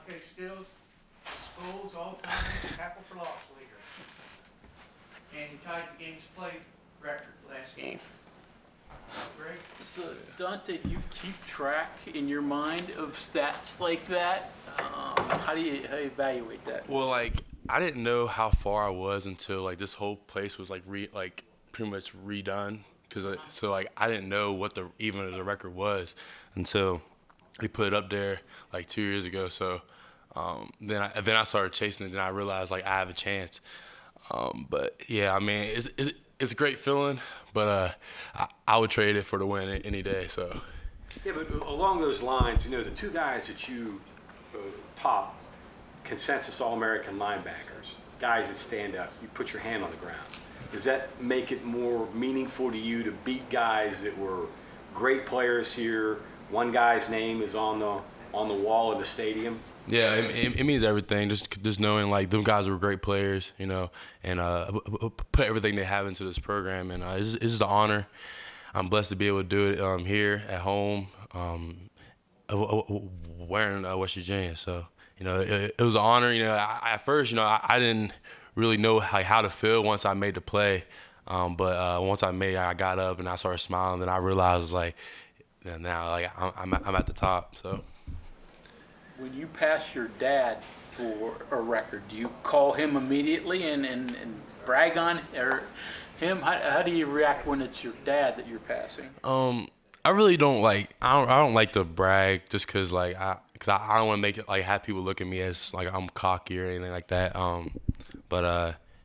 Dante Stills, schools all-time tackle for loss leader. And he tied the game's play record last game. Great. So, Dante, do you keep track in your mind of stats like that? How do you evaluate that? Well, like, I didn't know how far I was until, like, this whole place was, like, pretty much redone. So, like, I didn't know what even the record was until they put it up there, like, 2 years ago. So, then I started chasing it, and I realized, like, I have a chance. But, yeah, I mean, it's a great feeling, but I would trade it for the win any day. So. Yeah, but along those lines, the two guys that you top consensus All-American linebackers, guys that stand up, you put your hand on the ground. Does that make it more meaningful to you to beat guys that were great players here? One guy's name is on the wall of the stadium. Yeah, it means everything. Just knowing, like, them guys were great players, and put everything they have into this program, and it's just an honor. I'm blessed to be able to do it here at home, wearing West Virginia. So, it was an honor. At first, I didn't really know how to feel once I made the play, but once I got up and I started smiling, then I realized, like, now, like, I'm at the top. So. When you pass your dad for a record, do you call him immediately and brag on him? How do you react when it's your dad that you're passing? I really don't like. I don't like to brag just because I don't want to make it like have people look at me as like I'm cocky or anything like that. But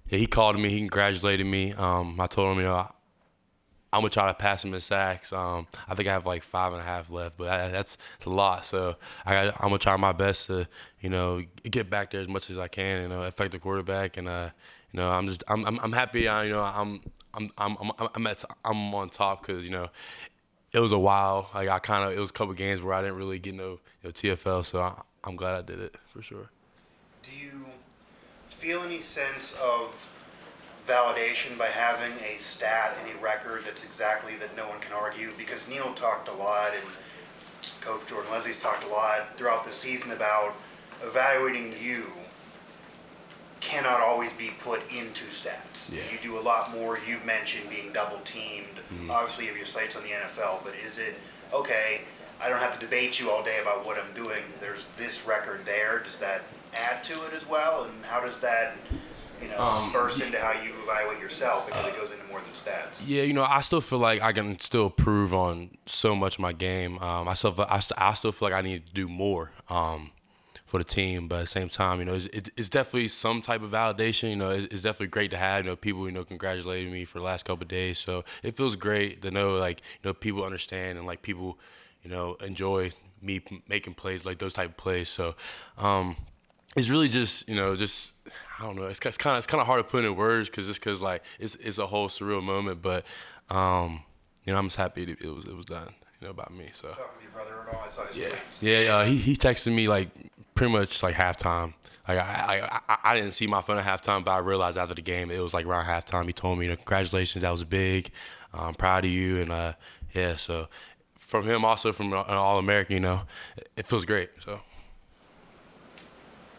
yeah, he called me. He congratulated me. I told him, I'm gonna try to pass him in sacks. I think I have like 5.5 left, but that's a lot. So I'm gonna try my best to get back there as much as I can and affect the quarterback. And I'm happy. I'm on top because it was a while. Like it was a couple games where I didn't really get no TFL. So I'm glad I did it for sure. Do you feel any sense of validation by having a stat, any record that's exactly that no one can argue? Because Neil talked a lot and Coach Jordan Leslie's talked a lot throughout the season about evaluating you cannot always be put into stats. Yeah. You do a lot more. You've mentioned being double teamed. Mm-hmm. Obviously you have your sights on the NFL, but is it, okay, I don't have to debate you all day about what I'm doing. There's this record there. Does that add to it as well? And how does that disperse into how you evaluate yourself, because it goes into more than stats? Yeah, I still feel like I can still improve on so much of my game. I still feel like I need to do more for the team, but at the same time, it's definitely some type of validation. It's definitely great to have people congratulating me for the last couple of days. So it feels great to know people understand and people enjoy me making plays like those type of plays. So it's really just I don't know. It's kind of hard to put into words because it's a whole surreal moment. But I'm just happy it was done by me. So Talking with your brother at all? I saw his yeah, tweets. yeah. He texted me pretty much halftime. I didn't see my phone at halftime, but I realized after the game it was around halftime. He told me, congratulations, that was big. I'm proud of you, and yeah. So from him, also from an All-American, it feels great. So.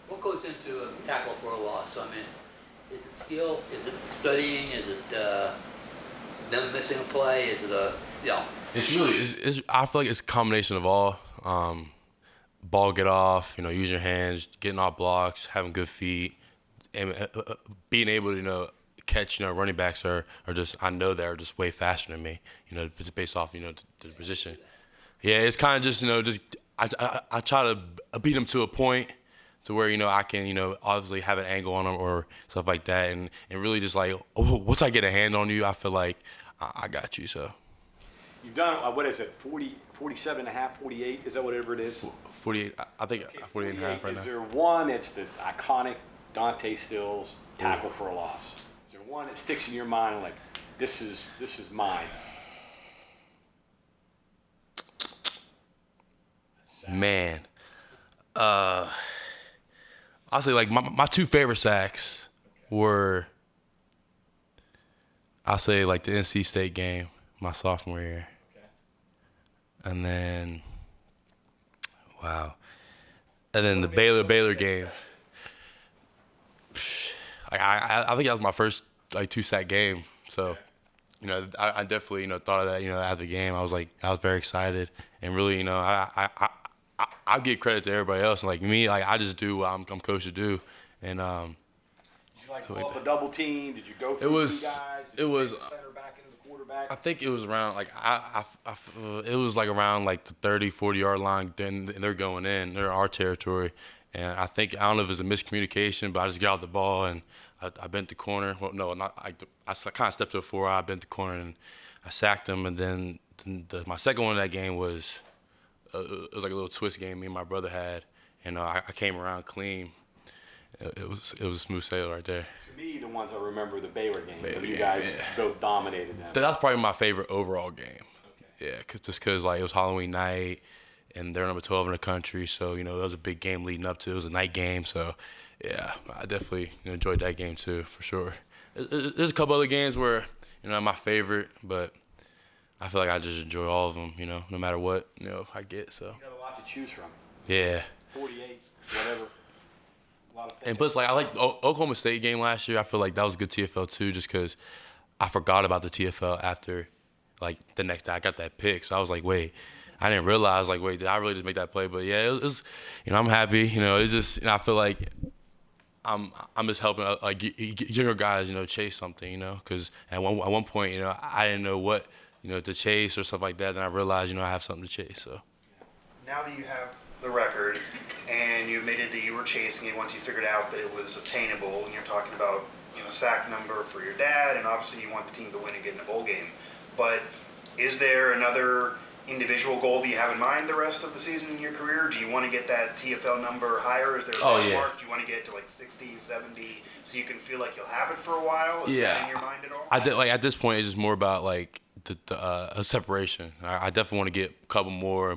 What goes into a tackle for a loss? I mean, is it skill? Is it studying? Is it never missing a play? Is it It's really. I feel like it's a combination of all. Ball get off. Use your hands, getting off blocks, having good feet, and being able to catch. Running backs are just, I know they're just way faster than me. It's based off the position. Yeah, it's kind of just I try to beat them to a point to where I can obviously have an angle on them or stuff like that, and really just once I get a hand on you, I feel like I got you. So You've done, what is it, 47 and a half, 48? Is that whatever it is? 48. I think 48 and a half right now. Is there one that's the iconic Dante Stills tackle for a loss? Is there one that sticks in your mind this is mine? Man, I'll say my two favorite sacks were, I'll say the NC State game, my sophomore year. Okay. And then, wow. And then the Baylor game. I think that was my first like 2-sack game. So, I definitely thought of that after the game. I was very excited and really I give credit to everybody else. And like me, like I just do what I'm coached to do. And Did you call the double team? Did you go for it was two guys? Did it you was. take the center back into the quarterback? I think it was around like it was like around like the 30-40 yard line. Then they're going in. They're in our territory, and I don't know if it's a miscommunication, but I just got out the ball and I bent the corner. Well, no, not I kind of stepped to the floor. I bent the corner and I sacked him. And then my second one of that game was it was like a little twist game me and my brother had, and I came around clean. It was a smooth sail right there. To me, the ones I remember the Baylor game. Baylor You game, guys yeah. both dominated them. That's probably my favorite overall game. Okay. Yeah, because like it was Halloween night, and they're number 12 in the country, so that was a big game leading up to it. It was a night game, so yeah, I definitely enjoyed that game too for sure. There's a couple other games where my favorite, but I feel like I just enjoy all of them. No matter what I get. So You got a lot to choose from. yeah. 48, whatever. A lot of And plus, like I like Oklahoma State game last year. I feel like that was a good TFL too, just because I forgot about the TFL after, like the next day I got that pick. So I was like, wait, I didn't realize. Like, wait, did I really just make that play? But yeah, it was I'm happy. It's just I feel like I'm just helping like younger guys chase something. Because at one point I didn't know what to chase or stuff like that. Then I realized I have something to chase. So Now that you have the record and you admitted that you were chasing it once you figured out that it was obtainable, and you're talking about sack number for your dad, and obviously you want the team to win and get in a bowl game, but is there another individual goal that you have in mind the rest of the season in your career? Do you want to get that TFL number higher? Is there a benchmark? Do you want to get to like 60, 70 so you can feel like you'll have it for a while? Is that in your mind at all? I did, like at this point it's just more about like a separation. I definitely want to get a couple more,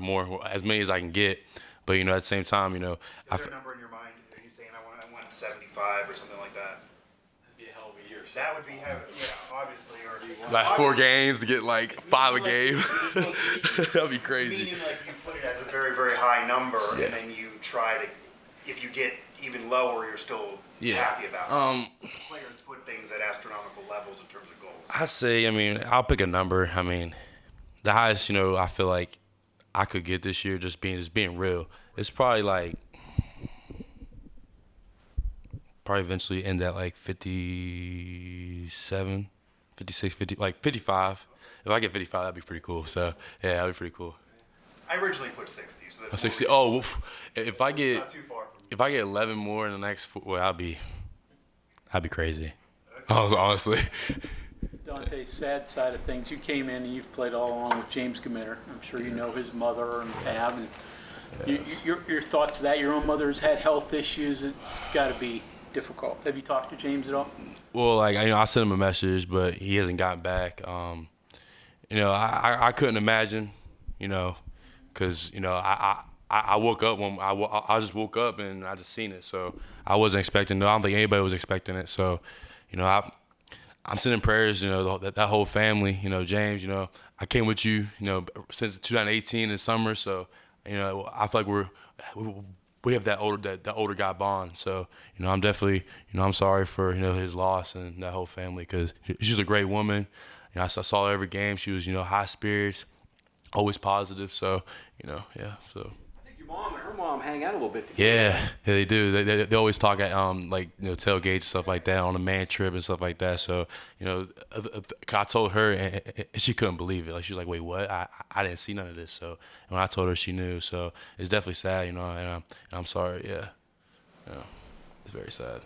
as many as I can get. But at the same time, Is there a number in your mind? Are you saying I want 75 or something like that? That'd be a hell of a year. That would be obviously. Or last 4 games to get like 5 a game. That'd be crazy. Meaning like you put it as a very, very high number, Yeah. and then you try to, if you get even lower, you're still happy about it. Players put things at astronomical levels in terms of goals. I say, I'll pick a number. The highest, I feel like I could get this year, just being real, it's probably eventually end at like 57, 56, 50, like 55. If I get 55, that'd be pretty cool. So yeah, that'd be pretty cool. I originally put 60, so that's 60. Oh, woof. If I get not too far from you. if I get 11 more in the next 4, well, I'd be crazy. Honestly. Dante, sad side of things, you came in and you've played all along with James Gamitter. I'm sure you know his mother and Tab. And your thoughts of that? Your own mother's had health issues. It's got to be difficult. Have you talked to James at all? Well, I sent him a message, but he hasn't gotten back. I couldn't imagine, because I woke up when I just woke up and I just seen it, so I wasn't expecting. I don't think anybody was expecting it. So, I'm sending prayers, that whole family, James, I came with you, since 2018 in summer. So, I feel like we have that older guy bond. So, I'm definitely, I'm sorry for, his loss and that whole family, because she's a great woman. I saw her every game. She was, high spirits, always positive. So, so. I think your mom and her mom hang out a little bit together. Yeah, they do. They always talk at tailgates and stuff like that on a man trip and stuff like that. So I told her and she couldn't believe it. Like she was like, "Wait, what? I didn't see none of this." So when I told her, she knew. So it's definitely sad, and I'm sorry. Yeah, it's very sad.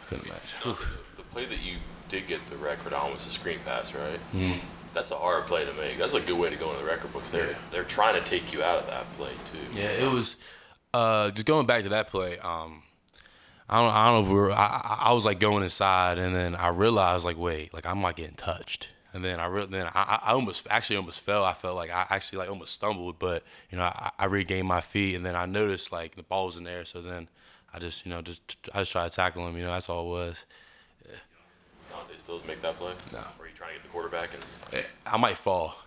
I couldn't imagine. The play that you did get the record on was a screen pass, right? Mhm. That's a hard play to make. That's a good way to go into the record books. Yeah. They're trying to take you out of that play too. Yeah, it was just going back to that play. I don't know if we were. I was like going inside, and then I realized wait, I'm not getting touched. And then I almost fell. I felt like I actually almost stumbled, but I regained my feet, and then I noticed the ball was in there. So then I just I just tried to tackle him. That's all it was. Dante Stills make that play? No. Or are you trying to get the quarterback? I might fall.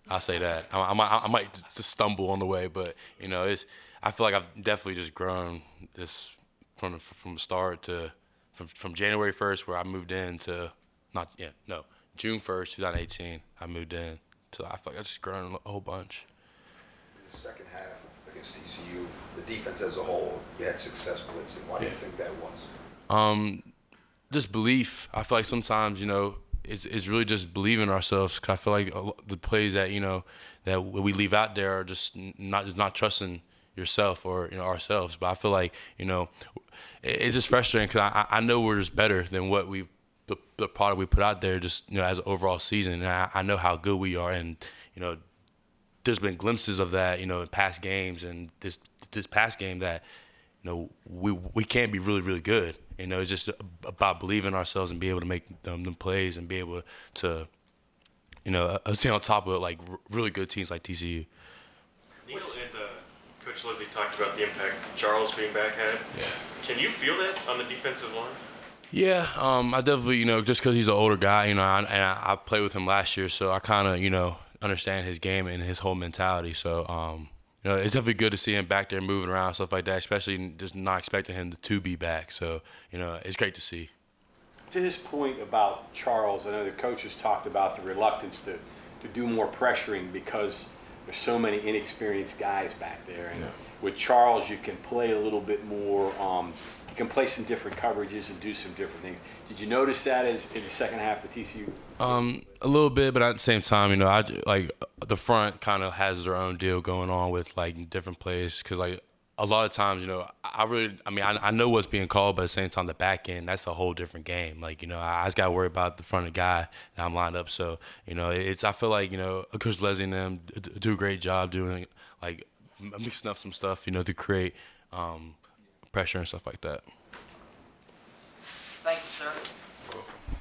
I'll say that. I might just stumble on the way, but I feel like I've definitely just grown this from the start to from January 1st where I moved in to June 1st 2018 I moved in to I feel like I've just grown a whole bunch. In the second half against TCU, the defense as a whole, you had success blitzing. Why do you think that was? Just belief. I feel like sometimes, it's really just believing in ourselves. 'Cause I feel like the plays that, that we leave out there are just not trusting yourself or, ourselves. But I feel like, it's just frustrating because I know we're just better than what the product we put out there just, as an overall season. And I know how good we are. And, there's been glimpses of that, in past games and this past game that, we can be really, really good. It's just about believing in ourselves and be able to make them plays and be able to, stay on top of like really good teams like TCU. Neil and Coach Leslie talked about the impact Charles being back had. Yeah. Can you feel that on the defensive line? Yeah, I definitely, just because he's an older guy, I played with him last year, so I kind of, understand his game and his whole mentality. So, it's definitely good to see him back there moving around, stuff like that, especially just not expecting him to be back. So, it's great to see. To his point about Charles, I know the coaches talked about the reluctance to do more pressuring because there's so many inexperienced guys back there. And with Charles, you can play a little bit more. You can play some different coverages and do some different things. Did you notice that as in the second half of TCU? A little bit, but at the same time, I like the front kind of has their own deal going on with like different plays because like a lot of times, I know what's being called, but at the same time, the back end, that's a whole different game. Like, I just got to worry about the front of the guy that I'm lined up. So, I feel like, Coach Leslie and them do a great job doing, like, mixing up some stuff, to create pressure and stuff like that. Thank you, sir.